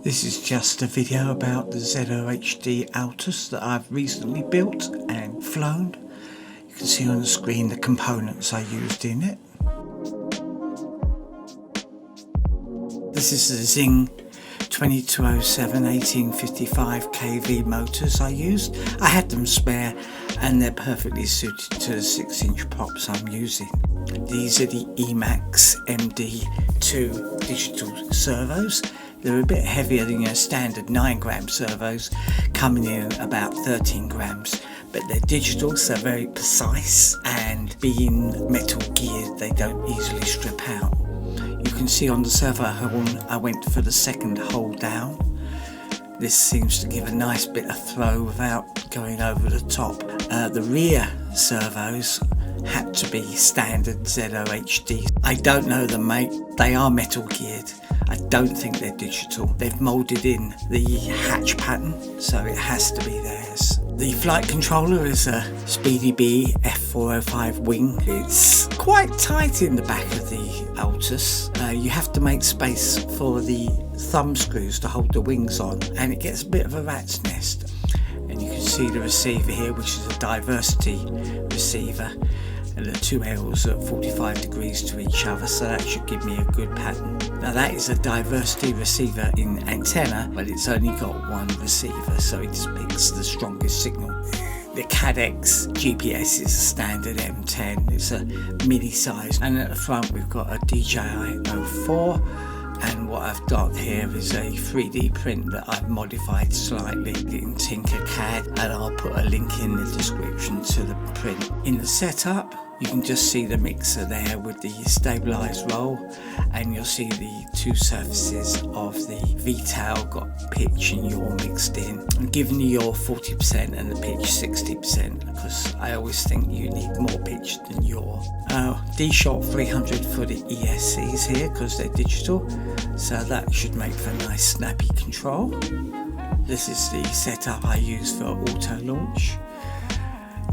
This is just a video about the ZOHD Altus that I've recently built and flown. You can see on the screen the components I used in it. This is the Zing 2207 1855 kV motors I used. I had them spare and they're perfectly suited to the 6-inch props I'm using. These are the Emax MD2 digital servos. They're a bit heavier than your standard 9-gram servos, coming in at about 13 grams, but they're digital, so very precise, and being metal geared, they don't easily strip out. You can see on the servo horn I went for the second hold down. This seems to give a nice bit of throw without going over the top. The rear servos had to be standard ZOHD. I don't know them, mate. They are metal geared. I don't think they're digital. They've moulded in the hatch pattern, so it has to be theirs. The flight controller is a Speedy B F405 wing. It's quite tight in the back of the Altus. You have to make space for the thumb screws to hold the wings on, and it gets a bit of a rat's nest. And you can see the receiver here, which is a diversity receiver, and the two L's at 45 degrees to each other, so that should give me a good pattern. Now that is a diversity receiver in antenna, but it's only got one receiver, so it just picks the strongest signal. The CADX GPS is a standard M10, it's a mini size, and at the front we've got a DJI O4. And what I've got here is a 3D print that I've modified slightly in Tinkercad, and I'll put a link in the description to the print. In the setup, you can just see the mixer there with the stabilised roll, and you'll see the two surfaces of the VTAL got pitch and yaw mixed in. I'm giving the yaw 40% and the pitch 60% because I always think you need more pitch than yaw. D-Shot 300 for the ESCs here because they're digital, so that should make for nice snappy control. This is the setup I use for auto launch.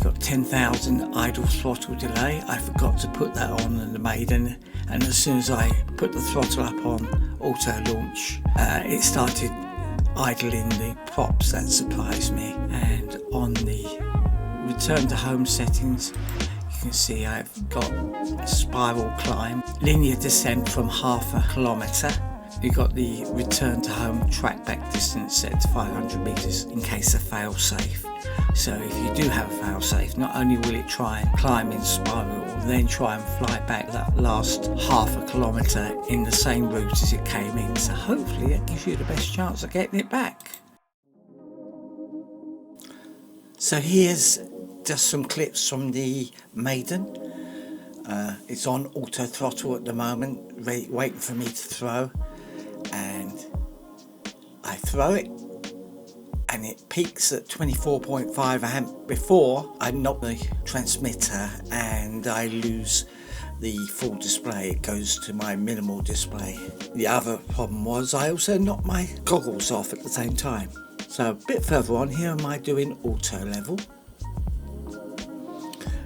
Got 10,000 idle throttle delay. I forgot to put that on in the Maiden, and as soon as I put the throttle up on auto launch, it started idling the props. That surprised me. And on the return to home settings, you can see I've got spiral climb, linear descent from 1/2 kilometre. You've got the return to home track back distance set to 500 metres in case of fail safe. So if you do have a fail safe, not only will it try and climb in spiral, then try and fly back that last 1/2 kilometre in the same route as it came in. So hopefully that gives you the best chance of getting it back. So here's just some clips from the Maiden. It's on auto throttle at the moment, waiting for me to throw, and I throw it and it peaks at 24.5 amp before I knock the transmitter and I lose the full display. It goes to my minimal display. The other problem was I also knocked my goggles off at the same time. So a bit further on here, am I doing auto level?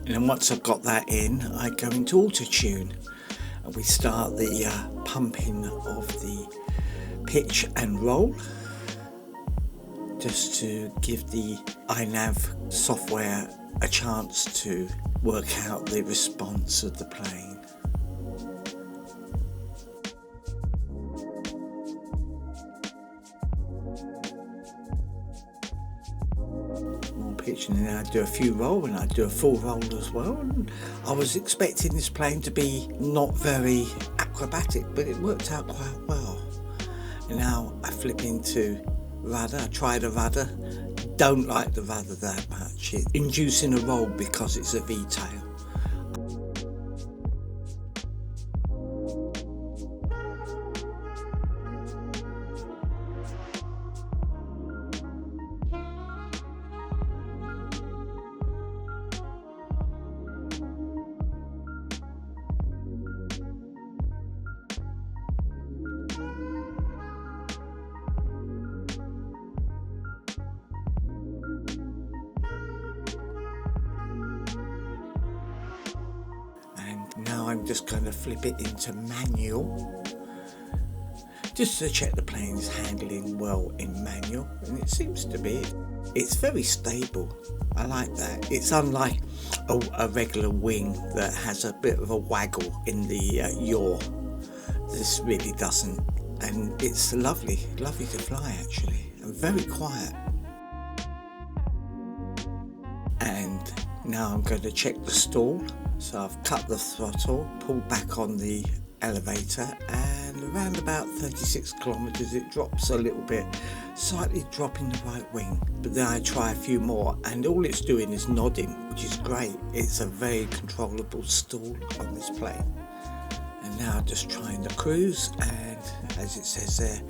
And then once I've got that in, I go into auto tune and we start the pumping of the pitch and roll, just to give the INAV software a chance to work out the response of the plane. Pitch, and then I do a few roll and I do a full roll as well. And I was expecting this plane to be not very acrobatic, but it worked out quite well. And now I flip into rudder. I try the rudder, don't like the rudder that much. It's inducing a roll because it's a V-tail. Now I'm just going to flip it into manual. just to check the plane's handling well in manual, and it seems to be. It's very stable. I like that. It's unlike a regular wing that has a bit of a waggle in the yaw. This really doesn't, and it's lovely to fly actually, and very quiet. And now I'm going to check the stall. So I've cut the throttle, pulled back on the elevator, and around about 36 kilometers it drops a little bit, slightly dropping the right wing, but then I try a few more and all it's doing is nodding, which is great. It's a very controllable stall on this plane. And now just trying the cruise, and as it says there,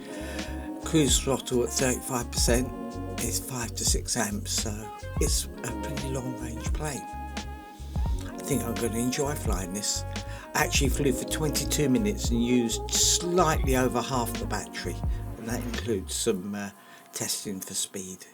cruise throttle at 35% is 5 to 6 amps, so it's a pretty long range plane. I think I'm going to enjoy flying this. I actually flew for 22 minutes and used slightly over half the battery, and that includes some testing for speed.